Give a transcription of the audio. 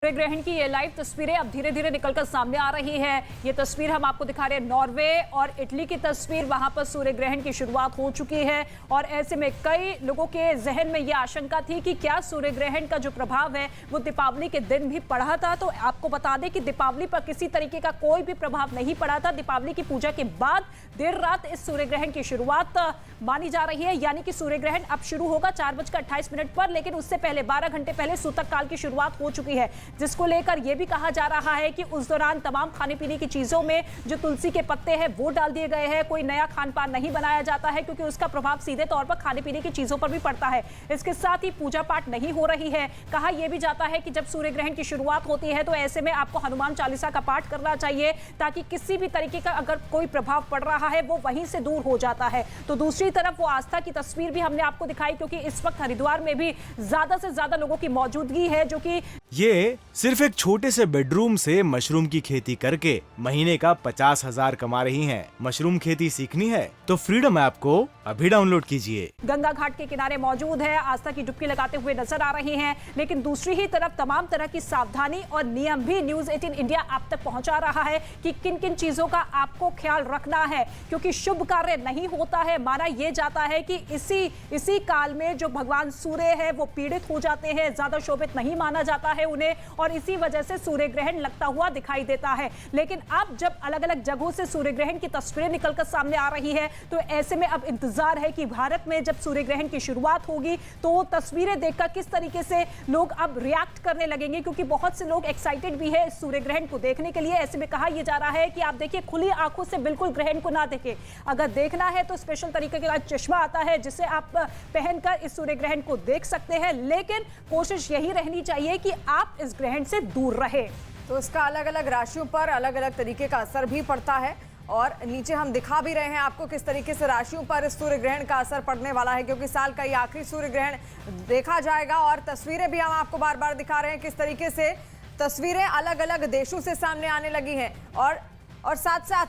सूर्य ग्रहण की ये लाइव तस्वीरें अब धीरे धीरे निकलकर सामने आ रही है। ये तस्वीर हम आपको दिखा रहे हैं नॉर्वे और इटली की तस्वीर। वहां पर सूर्य ग्रहण की शुरुआत हो चुकी है और ऐसे में कई लोगों के जहन में ये आशंका थी कि क्या सूर्य ग्रहण का जो प्रभाव है वो दीपावली के दिन भी पड़ा था। तो आपको बता दें कि दीपावली पर किसी तरीके का कोई भी प्रभाव नहीं पड़ा था। दीपावली की पूजा के बाद देर रात इस सूर्य ग्रहण की शुरुआत मानी जा रही है, यानी कि सूर्य ग्रहण अब शुरू होगा 4:28 पर, लेकिन उससे पहले 12 घंटे पहले सूतक काल की शुरुआत हो चुकी है, जिसको लेकर यह भी कहा जा रहा है कि उस दौरान तमाम खाने पीने की चीजों में जो तुलसी के पत्ते हैं वो डाल दिए गए हैं। कोई नया खान पान नहीं बनाया जाता है क्योंकि उसका प्रभाव सीधे तौर पर खाने पीने की चीजों पर भी पड़ता है। इसके साथ ही पूजा पाठ नहीं हो रही है। कहा यह भी जाता है कि जब सूर्य ग्रहण की शुरुआत होती है तो ऐसे में आपको हनुमान चालीसा का पाठ करना चाहिए ताकि किसी भी तरीके का अगर कोई प्रभाव पड़ रहा है वो वहीं से दूर हो जाता है। तो दूसरी तरफ वो आस्था की तस्वीर भी हमने आपको दिखाई, क्योंकि इस वक्त हरिद्वार में भी ज्यादा से ज्यादा लोगों की मौजूदगी है जो कि ये सिर्फ एक छोटे से बेडरूम से मशरूम की खेती करके महीने का 50,000 कमा रही हैं। मशरूम खेती सीखनी है तो फ्रीडम ऐप को अभी डाउनलोड कीजिए। गंगा घाट के किनारे मौजूद है, आस्था की डुबकी लगाते हुए नजर आ रहे हैं, लेकिन दूसरी ही तरफ तमाम तरह की सावधानी और नियम भी न्यूज 18 इंडिया आप तक पहुंचा रहा है कि किन किन चीजों का आपको ख्याल रखना है, क्योंकि शुभ कार्य नहीं होता है। माना यह जाता है कि इसी काल में जो भगवान सूर्य है वो पीड़ित हो जाते हैं, ज्यादा शोभित नहीं माना जाता है उन्हें, और इसी वजह से सूर्य ग्रहण लगता हुआ दिखाई देता है। लेकिन अब जब अलग अलग जगहों से सूर्य ग्रहण की तस्वीरें निकलकर सामने आ रही है तो ऐसे में अब इंतजार है कि भारत में जब सूर्य ग्रहण की शुरुआत होगी तो तस्वीरें देखकर किस तरीके से लोग अब रिएक्ट करने लगेंगे, क्योंकि बहुत से लोग एक्साइटेड भी है इस सूर्य ग्रहण को देखने के लिए। ऐसे में कहा यह जा रहा है कि आप देखिए, खुली आंखों से बिल्कुल ग्रहण को ना देखें। अगर देखना है तो स्पेशल तरीके का चश्मा आता है जिसे आप पहनकर इस सूर्य ग्रहण को देख सकते हैं, लेकिन कोशिश यही रहनी चाहिए कि आप इस ग्रहण से दूर रहे। तो इसका अलग अलग राशियों पर अलग अलग तरीके का असर भी पड़ता है और नीचे हम दिखा भी रहे हैं आपको किस तरीके से राशियों पर इस सूर्य ग्रहण का असर पड़ने वाला है, क्योंकि साल का ये आखिरी सूर्य ग्रहण देखा जाएगा। और तस्वीरें भी हम आपको बार बार दिखा रहे हैं किस तरीके से तस्वीरें अलग अलग देशों से सामने आने लगी हैं और साथ साथ